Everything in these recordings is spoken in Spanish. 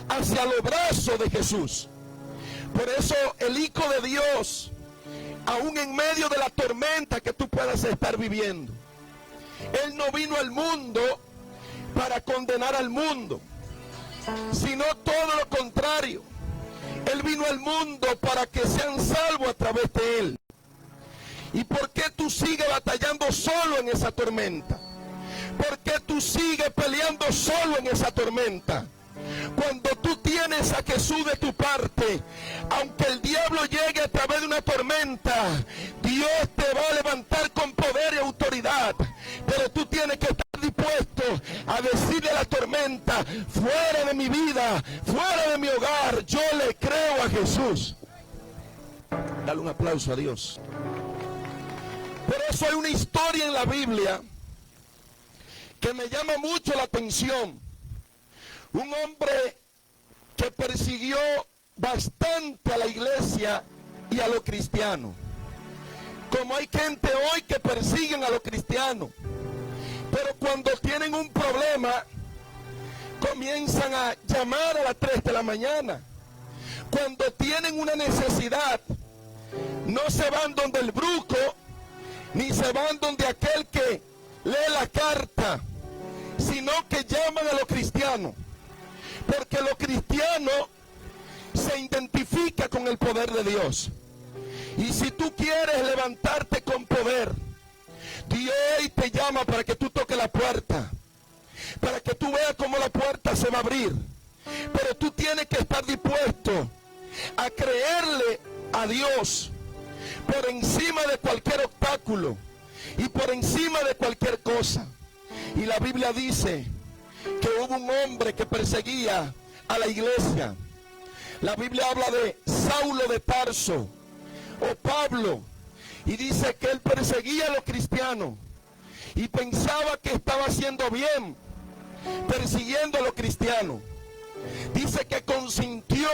hacia los brazos de Jesús. Por eso el Hijo de Dios, aún en medio de la tormenta que tú puedas estar viviendo, Él no vino al mundo para condenar al mundo, sino todo lo contrario. Él vino al mundo para que sean salvos a través de Él. ¿Y por qué tú sigues batallando solo en esa tormenta? ¿Por qué tú sigues peleando solo en esa tormenta? Cuando tú tienes a Jesús de tu parte, aunque el diablo llegue a través de una tormenta, Dios te va a levantar con poder y autoridad. Pero tú tienes que estar dispuesto a decirle a la tormenta: fuera de mi vida, fuera de mi hogar, yo le creo a Jesús. Dale un aplauso a Dios. Por eso hay una historia en la Biblia que me llama mucho la atención. Un hombre que persiguió bastante a la iglesia y a los cristianos. Como hay gente hoy que persiguen a los cristianos, pero cuando tienen un problema, comienzan a llamar a las 3 de la mañana. Cuando tienen una necesidad, no se van donde el brujo, ni se van donde aquel que lee la carta, sino que llaman a los cristianos. Porque los cristianos se identifican con el poder de Dios. Y si tú quieres levantarte con poder, Dios te llama para que tú toques la puerta, para que tú veas cómo la puerta se va a abrir. Pero tú tienes que estar dispuesto a creerle a Dios por encima de cualquier obstáculo y por encima de cualquier cosa. Y la Biblia dice que hubo un hombre que perseguía a la iglesia. La Biblia habla de Saulo de Tarso o Pablo, y dice que él perseguía a los cristianos y pensaba que estaba haciendo bien persiguiendo a los cristianos. Dice que consintió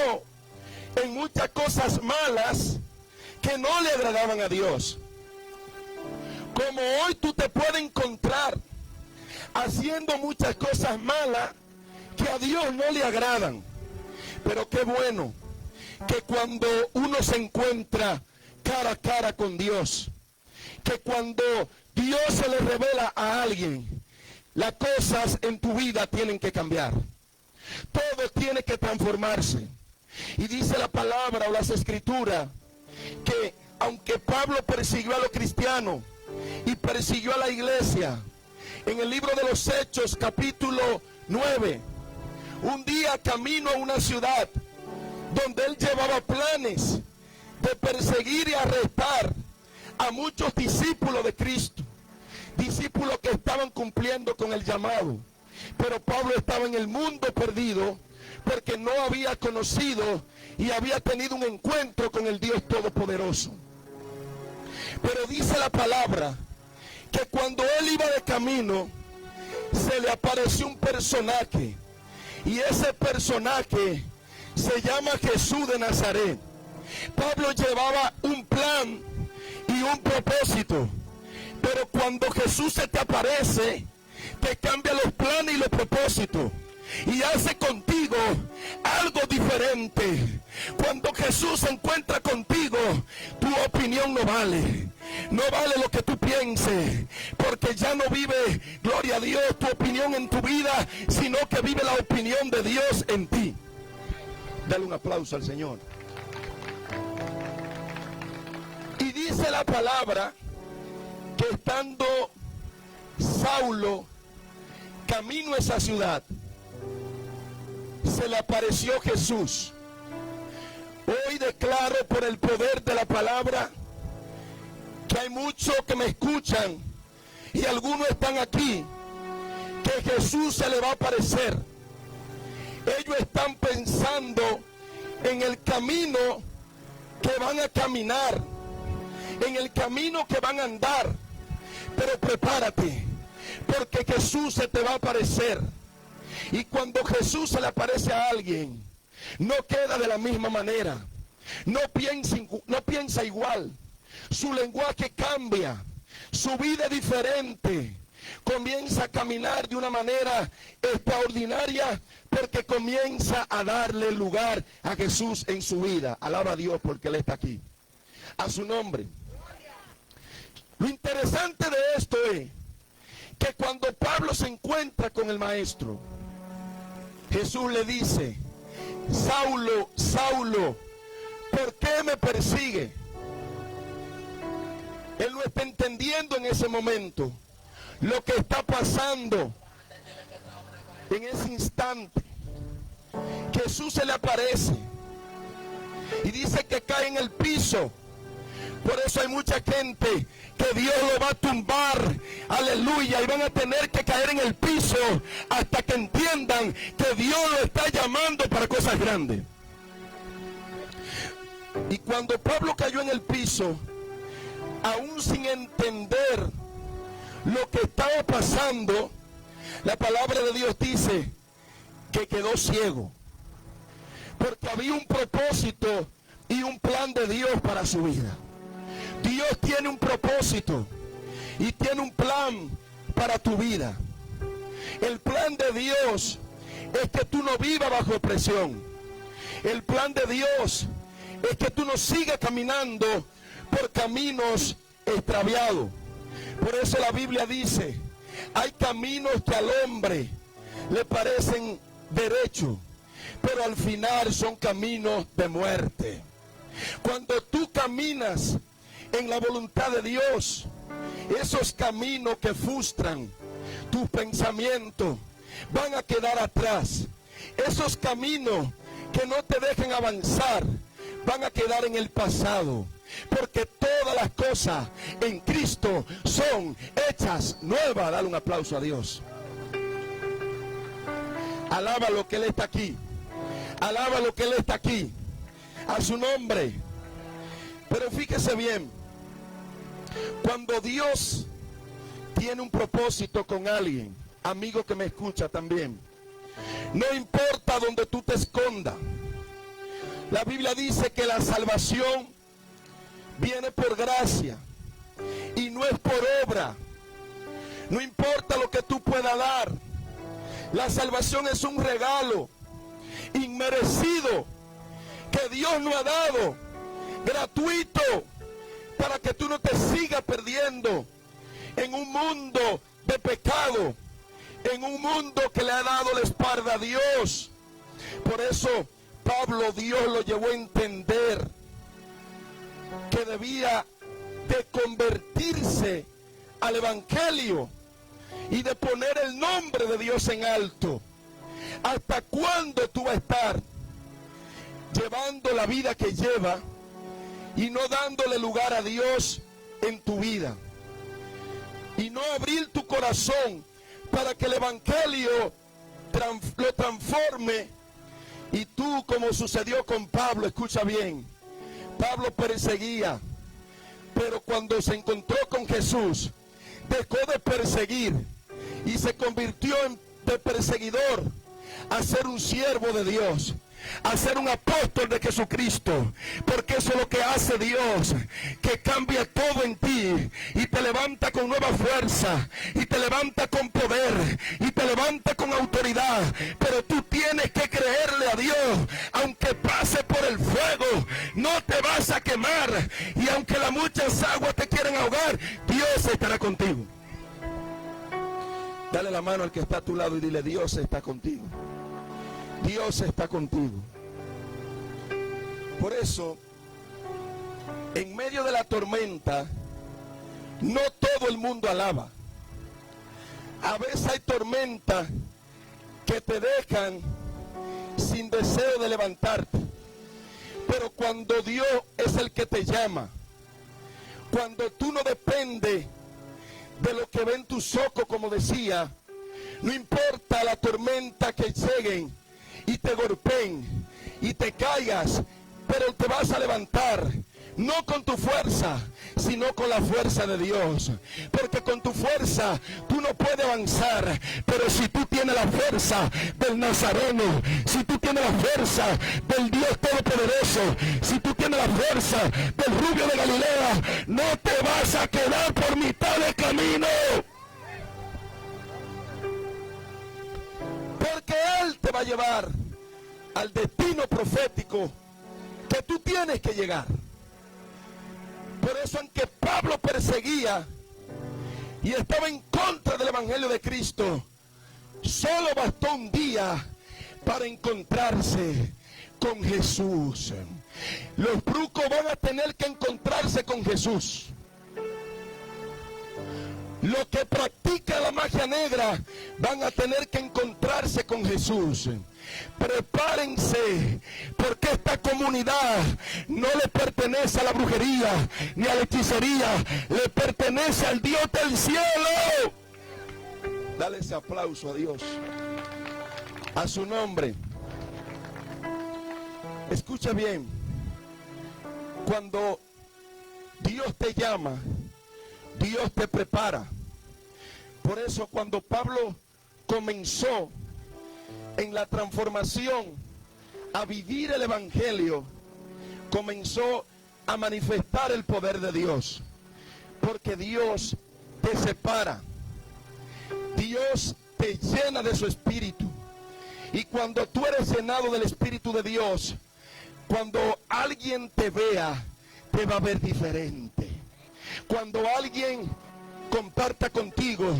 en muchas cosas malas que no le agradaban a Dios. Como hoy tú te puedes encontrar haciendo muchas cosas malas que a Dios no le agradan. Pero qué bueno que cuando uno se encuentra cara a cara con Dios, que cuando Dios se le revela a alguien, las cosas en tu vida tienen que cambiar. Todo tiene que transformarse. Y dice la palabra o las escrituras que aunque Pablo persiguió a los cristianos y persiguió a la iglesia, en el libro de los Hechos, capítulo 9, un día camino a una ciudad donde él llevaba planes de perseguir y arrestar a muchos discípulos de Cristo, discípulos que estaban cumpliendo con el llamado. Pero Pablo estaba en el mundo perdido porque no había conocido y había tenido un encuentro con el Dios Todopoderoso. Pero dice la palabra que cuando él iba de camino, se le apareció un personaje, y ese personaje se llama Jesús de Nazaret. Pablo llevaba un plan y un propósito, pero cuando Jesús se te aparece, te cambia los planes y los propósitos y hace contigo algo diferente. Cuando Jesús se encuentra contigo, tu opinión no vale. No vale lo que tú pienses, porque ya no vive, gloria a Dios, tu opinión en tu vida, sino que vive la opinión de Dios en ti. Dale un aplauso al Señor. Y dice la palabra que estando Saulo camino a esa ciudad, se le apareció Jesús. Hoy declaro por el poder de la palabra que hay muchos que me escuchan y algunos están aquí, que Jesús se le va a aparecer. Ellos están pensando en el camino que van a caminar, en el camino que van a andar, pero prepárate, porque Jesús se te va a aparecer. Y cuando Jesús se le aparece a alguien, no queda de la misma manera, no piensa igual, su lenguaje cambia, su vida es diferente, comienza a caminar de una manera extraordinaria porque comienza a darle lugar a Jesús en su vida. Alaba a Dios porque Él está aquí. A su nombre. Lo interesante de esto es que cuando Pablo se encuentra con el maestro, Jesús le dice: Saulo, Saulo, ¿por qué me persigue? Él no está entendiendo en ese momento lo que está pasando. En ese instante Jesús se le aparece y dice que cae en el piso. Por eso hay mucha gente que Dios lo va a tumbar, aleluya, y van a tener que caer en el piso hasta que entiendan que Dios lo está llamando para cosas grandes. Y cuando Pablo cayó en el piso, aún sin entender lo que estaba pasando, la palabra de Dios dice que quedó ciego, porque había un propósito y un plan de Dios para su vida. Dios tiene un propósito y tiene un plan para tu vida. El plan de Dios es que tú no vivas bajo opresión. El plan de Dios es que tú no sigas caminando por caminos extraviados. Por eso la Biblia dice: hay caminos que al hombre le parecen derechos, pero al final son caminos de muerte. Cuando tú caminas en la voluntad de Dios, esos caminos que frustran tus pensamientos van a quedar atrás. Esos caminos que no te dejan avanzar van a quedar en el pasado, porque todas las cosas en Cristo son hechas nuevas. Dale un aplauso a Dios. Alaba lo que Él está aquí. Alaba lo que Él está aquí. A su nombre. Pero fíjese bien, cuando Dios tiene un propósito con alguien, amigo que me escucha también, no importa donde tú te escondas. La Biblia dice que la salvación viene por gracia y no es por obra. No importa lo que tú puedas dar. La salvación es un regalo inmerecido que Dios nos ha dado, gratuito, para que tú no te sigas perdiendo en un mundo de pecado, en un mundo que le ha dado la espalda a Dios. Por eso Pablo, Dios lo llevó a entender que debía de convertirse al evangelio y de poner el nombre de Dios en alto. ¿Hasta cuándo tú vas a estar llevando la vida que lleva y no dándole lugar a Dios en tu vida? Y no abrir tu corazón para que el evangelio lo transforme. Y tú, como sucedió con Pablo, escucha bien, Pablo perseguía, pero cuando se encontró con Jesús, dejó de perseguir y se convirtió de perseguidor a ser un siervo de Dios, a ser un apóstol de Jesucristo, porque eso es lo que hace Dios, que cambia todo en ti y te levanta con nueva fuerza y te levanta con poder y te levanta con autoridad. Pero tú tienes que creerle a Dios. Aunque pase por el fuego, no te vas a quemar, y aunque las muchas aguas te quieran ahogar, Dios estará contigo. Dale la mano al que está a tu lado y dile: Dios está contigo. Dios está contigo. Por eso, en medio de la tormenta, no todo el mundo alaba. A veces hay tormentas que te dejan sin deseo de levantarte. Pero cuando Dios es el que te llama, cuando tú no dependes de lo que ven tus ojos, como decía, no importa la tormenta que lleguen y te golpeen y te caigas, pero te vas a levantar, no con tu fuerza, sino con la fuerza de Dios. Porque con tu fuerza tú no puedes avanzar, pero si tú tienes la fuerza del Nazareno, si tú tienes la fuerza del Dios Todopoderoso, si tú tienes la fuerza del Rubio de Galilea, no te vas a quedar por mitad de camino. va a llevar al destino profético que tú tienes que llegar. Por eso, aunque Pablo perseguía y estaba en contra del evangelio de Cristo, solo bastó un día para encontrarse con Jesús. Los brucos van a tener que encontrarse con Jesús. Los que practican la magia negra van a tener que encontrarse con Jesús. Prepárense, porque esta comunidad no le pertenece a la brujería ni a la hechicería, le pertenece al Dios del cielo. Dale ese aplauso a Dios, a su nombre. Escucha bien, cuando Dios te llama, Dios te prepara. Por eso cuando Pablo comenzó en la transformación a vivir el evangelio, comenzó a manifestar el poder de Dios. Porque Dios te separa, Dios te llena de su espíritu. Y cuando tú eres llenado del espíritu de Dios, cuando alguien te vea, te va a ver diferente. Cuando alguien comparta contigo,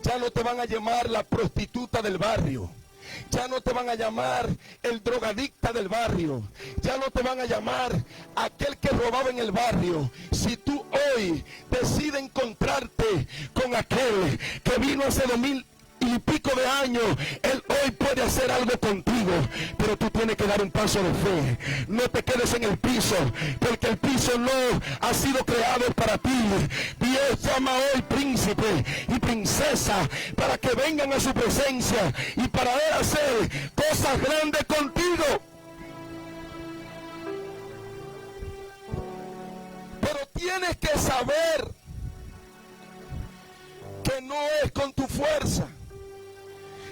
ya no te van a llamar la prostituta del barrio, ya no te van a llamar el drogadicta del barrio, ya no te van a llamar aquel que robaba en el barrio. Si tú hoy decides encontrarte con aquel que vino hace 2000 y pico de años, él hoy puede hacer algo contigo, pero tú tienes que dar un paso de fe. No te quedes en el piso, porque el piso no ha sido creado para ti. Dios llama hoy príncipe y princesa para que vengan a su presencia y para él hacer cosas grandes contigo. Pero tienes que saber que no es con tu fuerza,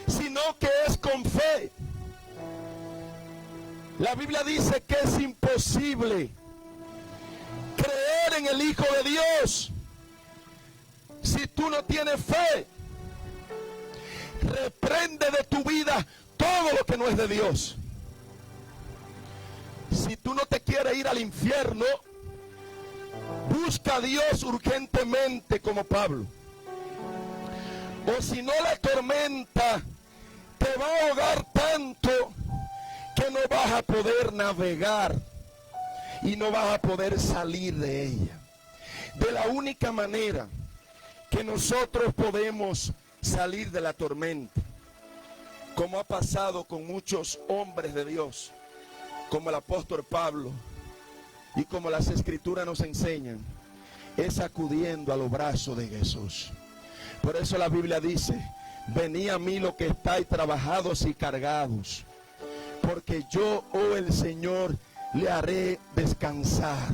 sino que es con fe. La Biblia dice que es imposible creer en el Hijo de Dios si tú no tienes fe. Reprende de tu vida todo lo que no es de Dios. Si tú no te quieres ir al infierno, busca a Dios urgentemente como Pablo. O si no, la tormenta te va a ahogar tanto que no vas a poder navegar y no vas a poder salir de ella. De la única manera que nosotros podemos salir de la tormenta, como ha pasado con muchos hombres de Dios, como el apóstol Pablo y como las escrituras nos enseñan, es acudiendo a los brazos de Jesús. Por eso la Biblia dice: venid a mí los que estáis trabajados y cargados, porque yo, oh el Señor, le haré descansar.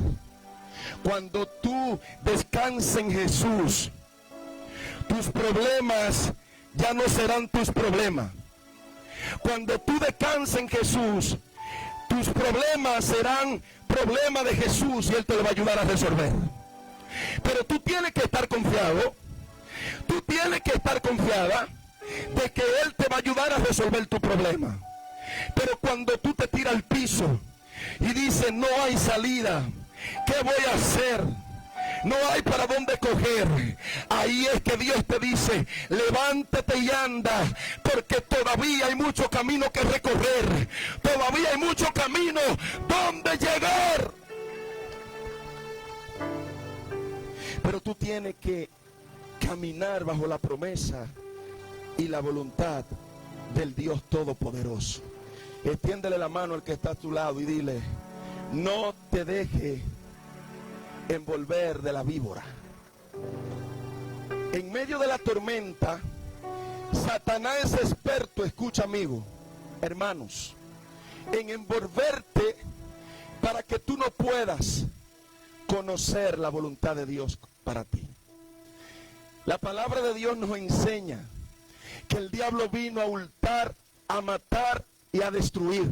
Cuando tú descanses en Jesús, tus problemas ya no serán tus problemas. Cuando tú descanses en Jesús, tus problemas serán problemas de Jesús y Él te lo va a ayudar a resolver. Pero tú tienes que estar confiado, tú tienes que estar confiada de que Él te va a ayudar a resolver tu problema. Pero cuando tú te tiras al piso y dices: no hay salida, ¿qué voy a hacer? No hay para dónde coger. Ahí es que Dios te dice: levántate y anda, porque todavía hay mucho camino que recorrer, todavía hay mucho camino donde llegar. Pero tú tienes que caminar bajo la promesa y la voluntad del Dios Todopoderoso. Extiéndele la mano al que está a tu lado y dile: no te deje envolver de la víbora. En medio de la tormenta, Satanás es experto, escucha amigo, hermanos, en envolverte para que tú no puedas conocer la voluntad de Dios para ti. La palabra de Dios nos enseña que el diablo vino a hurtar, a matar y a destruir.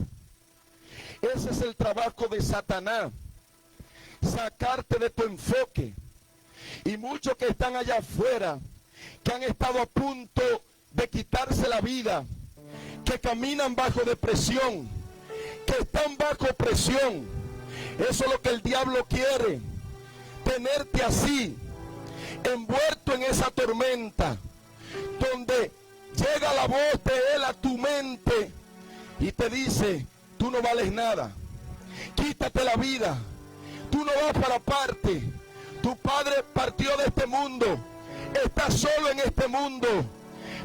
Ese es el trabajo de Satanás, sacarte de tu enfoque. Y muchos que están allá afuera, que han estado a punto de quitarse la vida, que caminan bajo depresión, que están bajo presión. Eso es lo que el diablo quiere, tenerte así, envuelto en esa tormenta, donde llega la voz de él a tu mente y te dice: tú no vales nada, quítate la vida, tú no vas para parte, tu padre partió de este mundo, estás solo en este mundo.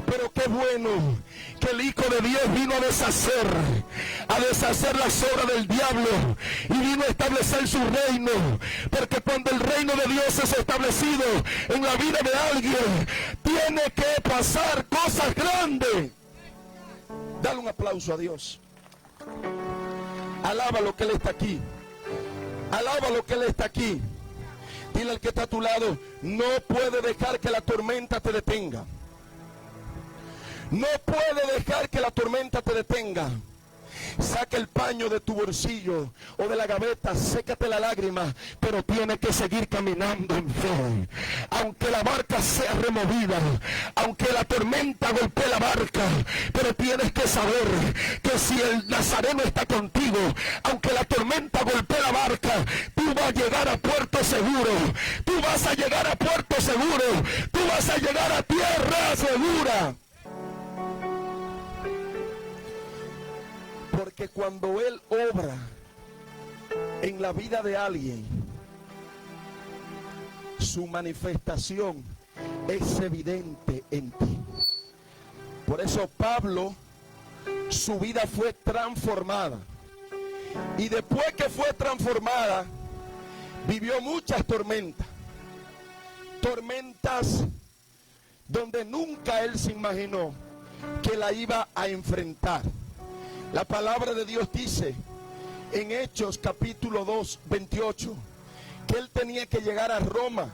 Pero qué bueno que el Hijo de Dios vino a deshacer las obras del diablo y vino a establecer su reino. Porque cuando el reino de Dios es establecido en la vida de alguien, tiene que pasar cosas grandes. Dale un aplauso a Dios. Alaba lo que Él está aquí. Alaba lo que Él está aquí. Dile al que está a tu lado: no puede dejar que la tormenta te detenga. No puede dejar que la tormenta te detenga. Saca el paño de tu bolsillo o de la gaveta, sécate la lágrima, pero tienes que seguir caminando en fe. Aunque la barca sea removida, aunque la tormenta golpee la barca, pero tienes que saber que si el Nazareno está contigo, aunque la tormenta golpee la barca, tú vas a llegar a puerto seguro. Tú vas a llegar a puerto seguro. Tú vas a llegar a tierra segura. Porque cuando Él obra en la vida de alguien, su manifestación es evidente en ti. Por eso Pablo, su vida fue transformada. Y después que fue transformada, vivió muchas tormentas. Tormentas donde nunca él se imaginó que la iba a enfrentar. La palabra de Dios dice en Hechos capítulo 2, 28, que él tenía que llegar a Roma.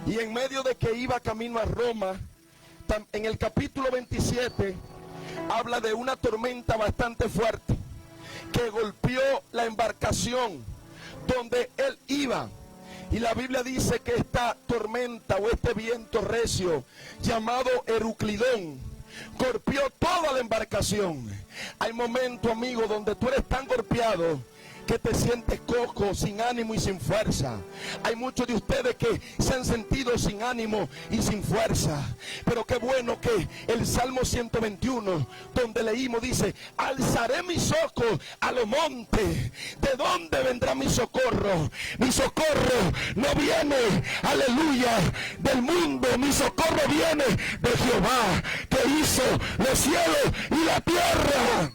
Y en medio de que iba camino a Roma, en el capítulo 27, habla de una tormenta bastante fuerte que golpeó la embarcación donde él iba. Y la Biblia dice que esta tormenta o este viento recio llamado Euclidón golpeó toda la embarcación. Hay momentos, amigo, donde tú eres tan golpeado que te sientes cojo, sin ánimo y sin fuerza. Hay muchos de ustedes que se han sentido sin ánimo y sin fuerza. Pero qué bueno que el Salmo 121, donde leímos, dice: alzaré mis ojos a los montes. ¿De dónde vendrá mi socorro? Mi socorro no viene, aleluya, del mundo. Mi socorro viene de Jehová, que hizo los cielos y la tierra.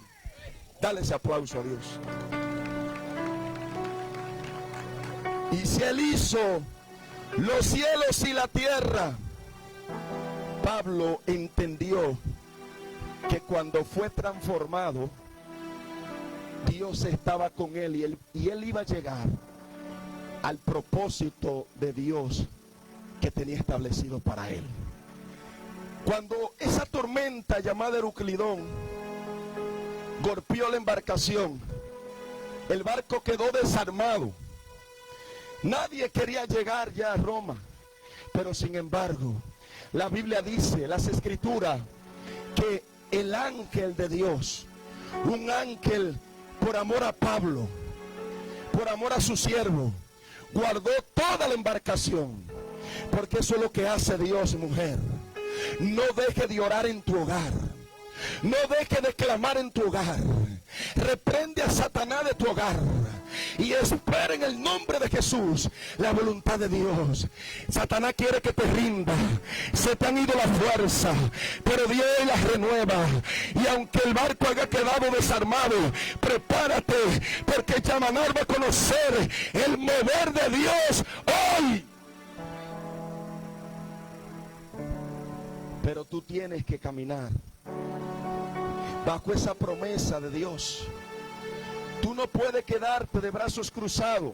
Dale ese aplauso a Dios. Y si Él hizo los cielos y la tierra, Pablo entendió que cuando fue transformado, Dios estaba con él y él iba a llegar al propósito de Dios que tenía establecido para él. Cuando esa tormenta llamada Euclidón golpeó la embarcación, el barco quedó desarmado. Nadie quería llegar ya a Roma, pero sin embargo, la Biblia dice, las Escrituras, que el ángel de Dios, un ángel por amor a Pablo, por amor a su siervo, guardó toda la embarcación, porque eso es lo que hace Dios, mujer. No deje de orar en tu hogar. No deje de clamar en tu hogar. Reprende a Satanás de tu hogar y espera en el nombre de Jesús la voluntad de Dios. Satanás quiere que te rinda. Se te han ido la fuerza, pero Dios las renueva. Y aunque el barco haya quedado desarmado, prepárate, porque Yamanar va a conocer el mover de Dios hoy. Pero tú tienes que caminar bajo esa promesa de Dios. Tú no puedes quedarte de brazos cruzados,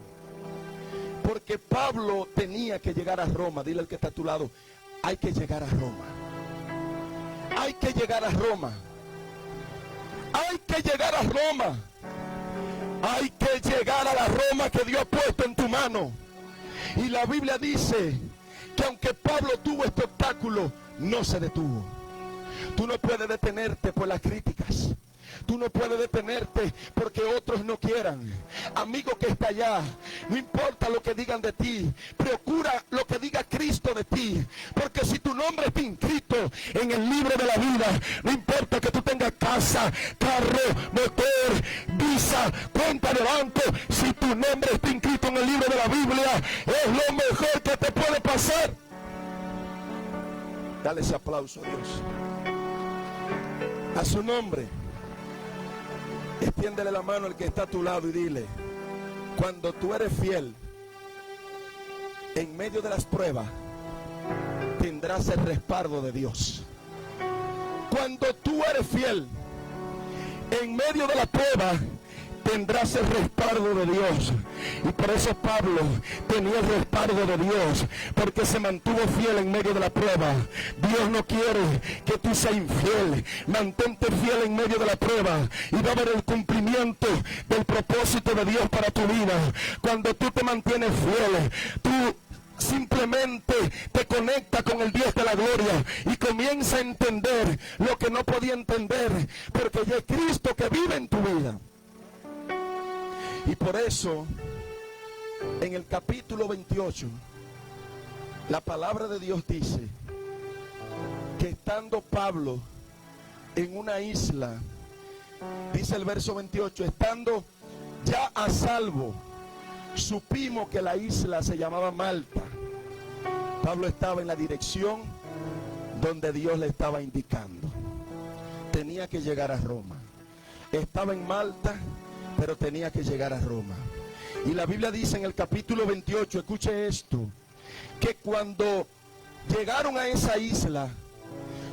porque Pablo tenía que llegar a Roma. Dile al que está a tu lado: hay que llegar a Roma. Hay que llegar a Roma. Hay que llegar a Roma. Hay que llegar a la Roma que Dios ha puesto en tu mano. Y la Biblia dice que aunque Pablo tuvo este obstáculo, no se detuvo. Tú no puedes detenerte por las críticas. Tú no puedes detenerte porque otros no quieran. Amigo que está allá, no importa lo que digan de ti, procura lo que diga Cristo de ti. Porque si tu nombre está inscrito en el libro de la vida, no importa que tú tengas casa, carro, motor, visa, cuenta de banco, si tu nombre está inscrito en el libro de la Biblia, es lo mejor que te puede pasar. Dale ese aplauso a Dios. A su nombre. Extiéndele la mano al que está a tu lado y dile: cuando tú eres fiel, en medio de las pruebas, tendrás el respaldo de Dios. Cuando tú eres fiel, en medio de la prueba, tendrás el respaldo de Dios. Y por eso Pablo tenía el respaldo de Dios, porque se mantuvo fiel en medio de la prueba. Dios no quiere que tú seas infiel. Mantente fiel en medio de la prueba y va a haber el cumplimiento del propósito de Dios para tu vida. Cuando tú te mantienes fiel, tú simplemente te conecta con el Dios de la gloria y comienza a entender lo que no podía entender, porque ya es Cristo que vive en tu vida. Y por eso, en el capítulo 28, la palabra de Dios dice que estando Pablo en una isla, dice el verso 28, estando ya a salvo, supimos que la isla se llamaba Malta. Pablo estaba en la dirección donde Dios le estaba indicando. Tenía que llegar a Roma. Estaba en Malta, pero tenía que llegar a Roma. Y la Biblia dice en el capítulo 28, escuche esto, que cuando llegaron a esa isla,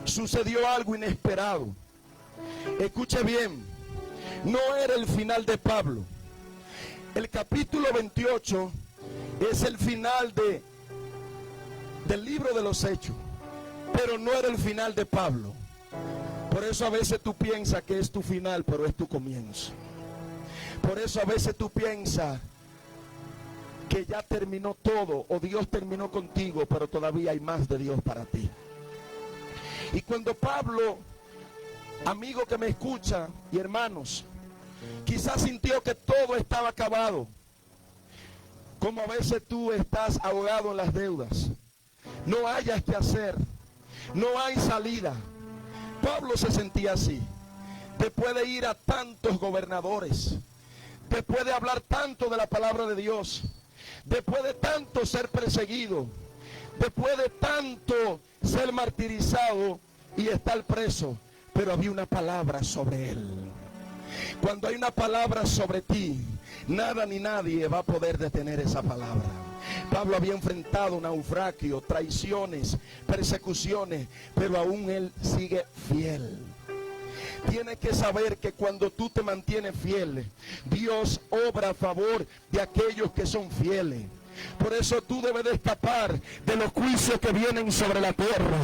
sucedió algo inesperado. Escuche bien, no era el final de Pablo. El capítulo 28 es el final del libro de los Hechos, pero no era el final de Pablo. Por eso a veces tú piensas que es tu final, pero es tu comienzo. Por eso a veces tú piensas que ya terminó todo, o Dios terminó contigo, pero todavía hay más de Dios para ti. Y cuando Pablo, amigo que me escucha y hermanos, quizás sintió que todo estaba acabado, como a veces tú estás ahogado en las deudas, no hayas que hacer, no hay salida. Pablo se sentía así. Después de ir a tantos gobernadores, después de hablar tanto de la palabra de Dios, después de tanto ser perseguido, después de tanto ser martirizado y estar preso, pero había una palabra sobre él. Cuando hay una palabra sobre ti, nada ni nadie va a poder detener esa palabra. Pablo había enfrentado naufragio, traiciones, persecuciones, pero aún él sigue fiel. Tienes que saber que cuando tú te mantienes fiel, Dios obra a favor de aquellos que son fieles. Por eso tú debes de escapar de los juicios que vienen sobre la tierra,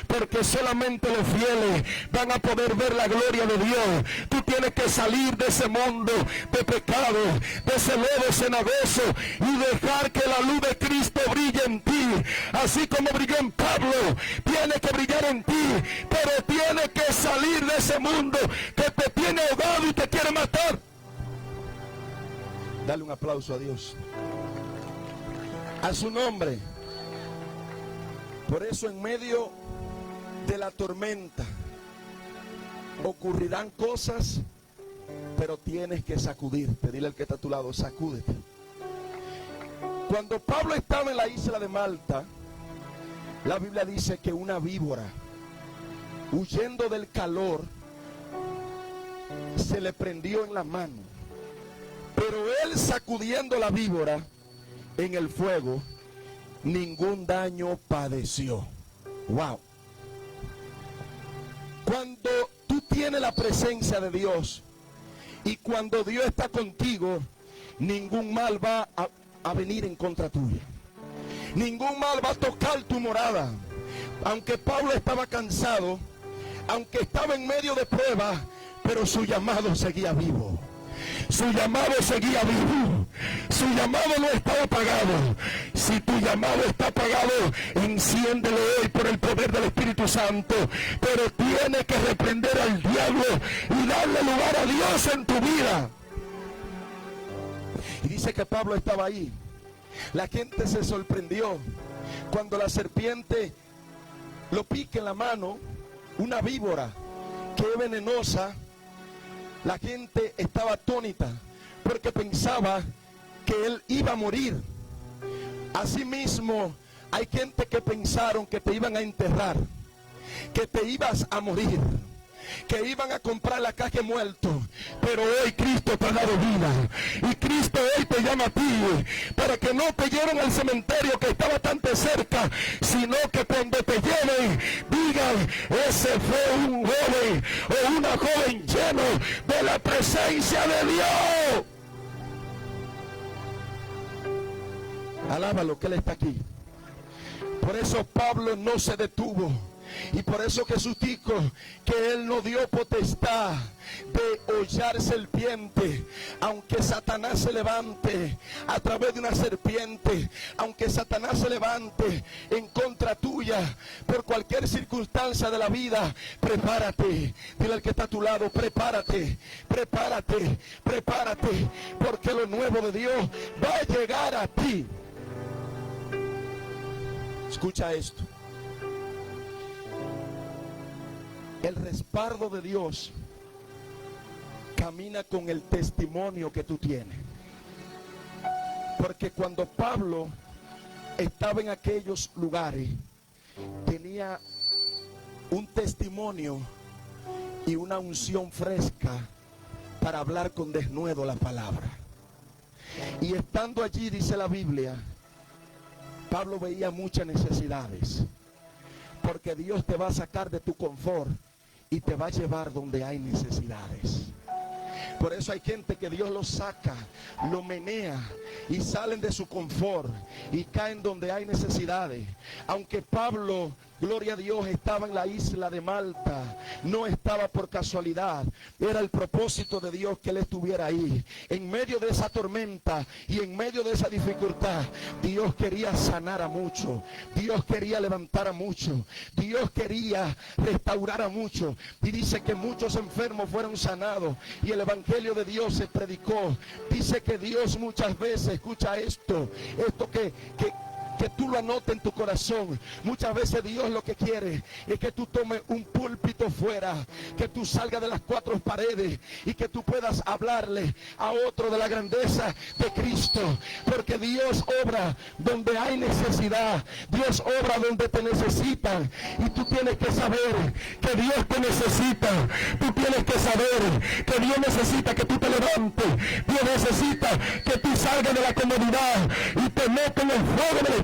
porque solamente los fieles van a poder ver la gloria de Dios. Tú tienes que salir de ese mundo de pecado, de ese lodo cenagoso, y dejar que la luz de Cristo brille en ti, así como brilló en Pablo. Tiene que brillar en ti, pero tienes que salir de ese mundo que te tiene ahogado y te quiere matar. Dale un aplauso a Dios. A su nombre. Por eso en medio de la tormenta ocurrirán cosas, pero tienes que sacudirte. Dile al que está a tu lado, sacúdete. Cuando Pablo estaba en la isla de Malta, la Biblia dice que una víbora, huyendo del calor, se le prendió en la mano. Pero él, sacudiendo la víbora en el fuego, ningún daño padeció. Wow. Cuando tú tienes la presencia de Dios y cuando Dios está contigo, ningún mal va a venir en contra tuya. Ningún mal va a tocar tu morada. Aunque Pablo estaba cansado, aunque estaba en medio de pruebas, pero su llamado seguía vivo. Su llamado seguía vivo. Su llamado no estaba apagado. Si tu llamado está apagado, enciéndelo hoy por el poder del Espíritu Santo. Pero tienes que reprender al diablo y darle lugar a Dios en tu vida. Y dice que Pablo estaba ahí. La gente se sorprendió cuando la serpiente lo pica en la mano, una víbora que es venenosa. La gente estaba atónita porque pensaba que él iba a morir. Asimismo, hay gente que pensaron que te iban a enterrar, que te ibas a morir, que iban a comprar la caja muerto. Pero hoy Cristo te ha dado vida, y Cristo hoy te llama a ti para que no te lleven al cementerio que está bastante cerca, sino que cuando te lleven digan: ese fue un joven o una joven lleno de la presencia de Dios. Alábalo, que Él está aquí. Por eso Pablo no se detuvo. Y por eso Jesús dijo que Él no dio potestad de hollar serpiente. Aunque Satanás se levante a través de una serpiente, aunque Satanás se levante en contra tuya por cualquier circunstancia de la vida, prepárate. Dile al que está a tu lado: prepárate, prepárate, prepárate, porque lo nuevo de Dios va a llegar a ti. Escucha esto. El respaldo de Dios camina con el testimonio que tú tienes. Porque cuando Pablo estaba en aquellos lugares, tenía un testimonio y una unción fresca para hablar con denuedo la palabra. Y estando allí, dice la Biblia, Pablo veía muchas necesidades. Porque Dios te va a sacar de tu confort y te va a llevar donde hay necesidades. Por eso hay gente que Dios los saca, lo menea y salen de su confort y caen donde hay necesidades. Aunque Pablo, gloria a Dios, estaba en la isla de Malta, no estaba por casualidad. Era el propósito de Dios que él estuviera ahí. En medio de esa tormenta y en medio de esa dificultad, Dios quería sanar a muchos. Dios quería levantar a muchos. Dios quería restaurar a muchos. Y dice que muchos enfermos fueron sanados y el evangelio de Dios se predicó. Dice que Dios muchas veces, escucha esto que tú lo anotes en tu corazón. Muchas veces Dios lo que quiere es que tú tomes un púlpito fuera, que tú salgas de las cuatro paredes y que tú puedas hablarle a otro de la grandeza de Cristo. Porque Dios obra donde hay necesidad. Dios obra donde te necesitan. Y tú tienes que saber que Dios te necesita. Tú tienes que saber que Dios necesita que tú te levantes. Dios necesita que tú salgas de la comodidad y te metas en el fuego del Espíritu.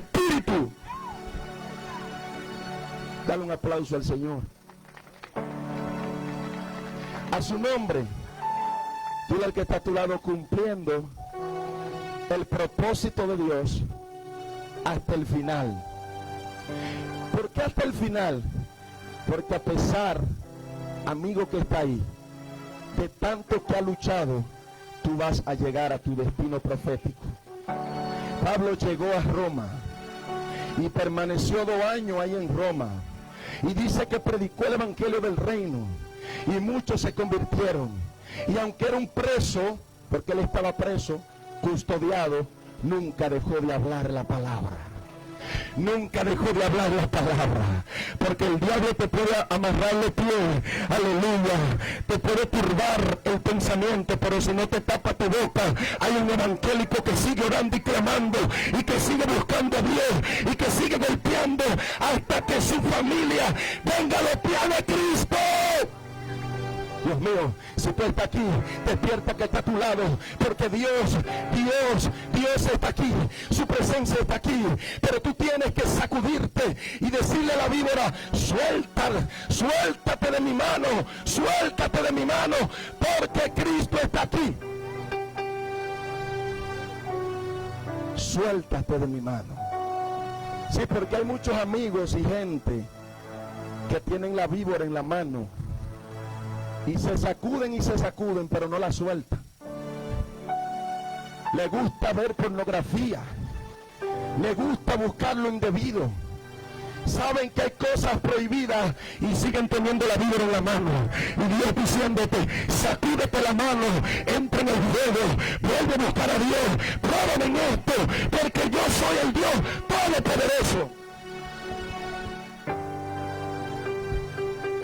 Dale un aplauso al Señor. A su nombre. Dile al que está a tu lado: cumpliendo el propósito de Dios hasta el final. ¿Por qué hasta el final? Porque a pesar, amigo que está ahí, de tanto que ha luchado, tú vas a llegar a tu destino profético. Pablo llegó a Roma y permaneció 2 años ahí en Roma. Y dice que predicó el evangelio del reino y muchos se convirtieron. Y aunque era un preso, porque él estaba preso, custodiado, nunca dejó de hablar la palabra. Nunca dejó de hablar la palabra. Porque el diablo te puede amarrar los pies, aleluya, te puede turbar el pensamiento, pero si no te tapa tu boca, hay un evangélico que sigue orando y clamando, y que sigue buscando a Dios, y que sigue golpeando hasta que su familia venga a los pies de Cristo. Dios mío, si tú estás aquí, despierta que está a tu lado, porque Dios está aquí, su presencia está aquí, pero tú tienes que sacudirte y decirle a la víbora: suéltate de mi mano, suéltate de mi mano, porque Cristo está aquí. Suéltate de mi mano. Sí, porque hay muchos amigos y gente que tienen la víbora en la mano y se sacuden, pero no la sueltan. le gusta ver pornografía, le gusta buscar lo indebido. Saben que hay cosas prohibidas y siguen teniendo la Biblia en la mano. Y Dios diciéndote, sacúdete la mano, entra en el juego, vuelve a buscar a Dios, pruébame en esto, porque yo soy el Dios Todopoderoso.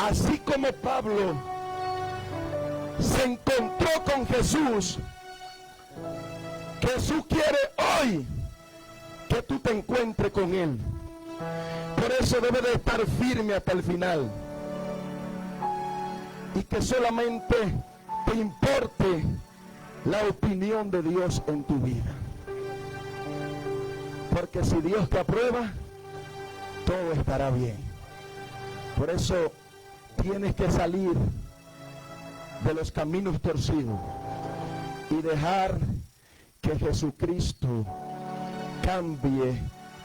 Así como Pablo se encontró con Jesús, Jesús quiere hoy que tú te encuentres con Él. Por eso debe de estar firme hasta el final. Y que solamente te importe la opinión de Dios en tu vida. Porque si Dios te aprueba, todo estará bien. Por eso tienes que salir de los caminos torcidos y dejar que Jesucristo cambie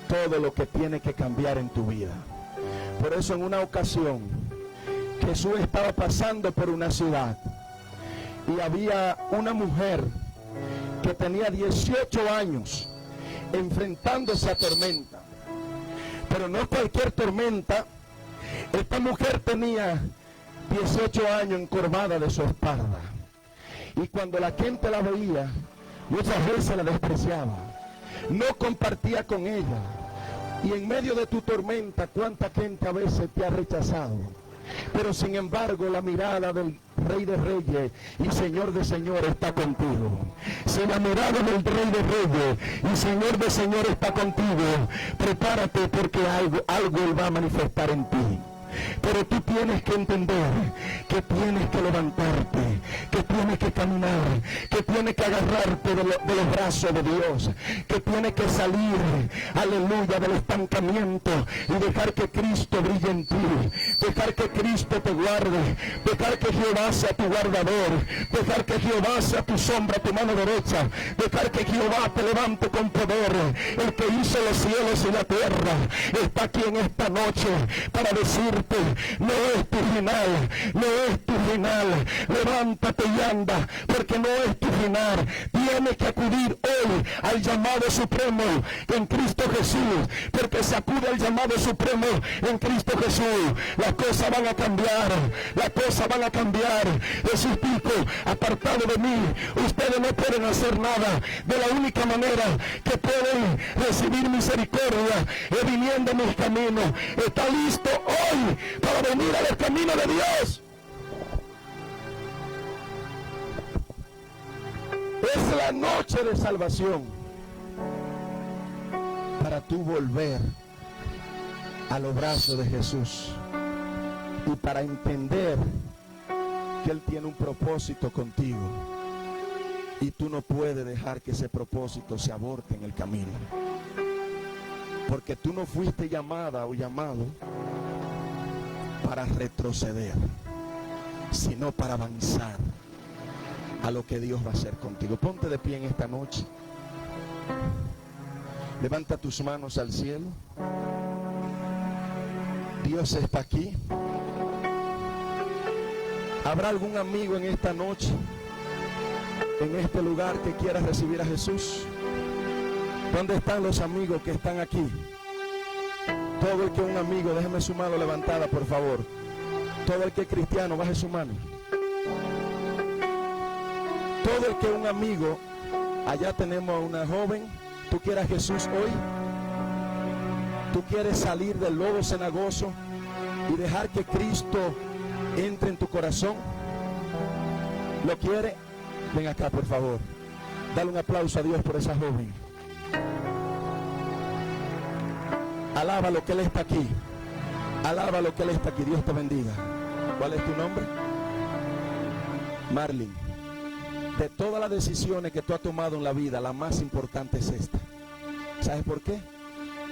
todo lo que tiene que cambiar en tu vida. Por eso en una ocasión Jesús estaba pasando por una ciudad y había una mujer que tenía 18 años enfrentándose a tormenta. Pero no cualquier tormenta. Esta mujer tenía 18 años encorvada de su espalda. Y cuando la gente la veía, muchas veces la despreciaba. No compartía con ella. Y en medio de tu tormenta, ¿cuánta gente a veces te ha rechazado? Pero sin embargo, la mirada del Rey de Reyes y Señor de Señores está contigo. Si la mirada del Rey de Reyes y Señor de Señores está contigo, prepárate porque algo Él va a manifestar en ti. Pero tú tienes que entender que tienes que levantarte, que tienes que caminar, que tienes que agarrarte de los brazos de Dios, que tienes que salir, aleluya, del estancamiento y dejar que Cristo brille en ti, dejar que Cristo te guarde, dejar que Jehová sea tu guardador, dejar que Jehová sea tu sombra, tu mano derecha, dejar que Jehová te levante con poder. El que hizo los cielos y la tierra está aquí en esta noche para decir: no es tu final, no es tu final. Levántate y anda, porque no es tu final. Tienes que acudir hoy al llamado supremo en Cristo Jesús, porque se acude al llamado supremo en Cristo Jesús. Las cosas van a cambiar, las cosas van a cambiar. Jesús dijo: apartado de mí, ustedes no pueden hacer nada. De la única manera que pueden recibir misericordia es viniendo en mis caminos. Está listo hoy para venir al camino de Dios. Es la noche de salvación para tú volver a los brazos de Jesús y para entender que Él tiene un propósito contigo y tú no puedes dejar que ese propósito se aborte en el camino, porque tú no fuiste llamada o llamado para retroceder, sino para avanzar a lo que Dios va a hacer contigo. Ponte de pie en esta noche. Levanta tus manos al cielo. Dios está aquí. ¿Habrá algún amigo en esta noche, en este lugar, que quiera recibir a Jesús? ¿Dónde están los amigos que están aquí? Todo el que es un amigo, déjeme su mano levantada, por favor. Todo el que es cristiano, baje su mano. Todo el que es un amigo, allá tenemos a una joven. ¿Tú quieres a Jesús hoy? ¿Tú quieres salir del lodo cenagoso y dejar que Cristo entre en tu corazón? ¿Lo quiere? Ven acá, por favor. Dale un aplauso a Dios por esa joven. Alaba lo que Él está aquí. Alaba lo que Él está aquí. Dios te bendiga. ¿Cuál es tu nombre? Marlin. De todas las decisiones que tú has tomado en la vida, la más importante es esta. ¿Sabes por qué?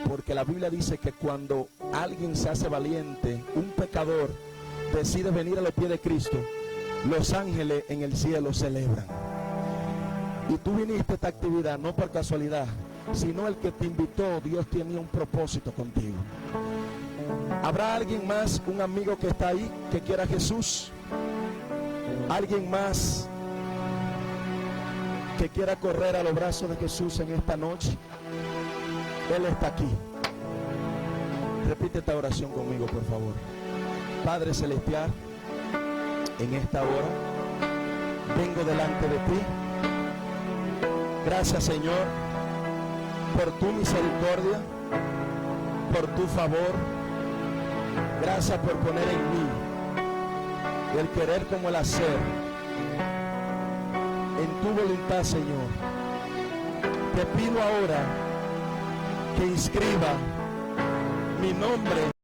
Porque la Biblia dice que cuando alguien se hace valiente, un pecador decide venir a los pies de Cristo, los ángeles en el cielo celebran. Y tú viniste a esta actividad no por casualidad, sino el que te invitó. Dios tenía un propósito contigo. ¿Habrá alguien más, un amigo que está ahí, que quiera a Jesús? ¿Alguien más que quiera correr a los brazos de Jesús en esta noche, Él está aquí. Repite esta oración conmigo, por favor. Padre Celestial, en esta hora vengo delante de ti. Gracias, Señor, por tu misericordia, por tu favor. Gracias por poner en mí el querer como el hacer. En tu voluntad, Señor, te pido ahora que inscriba mi nombre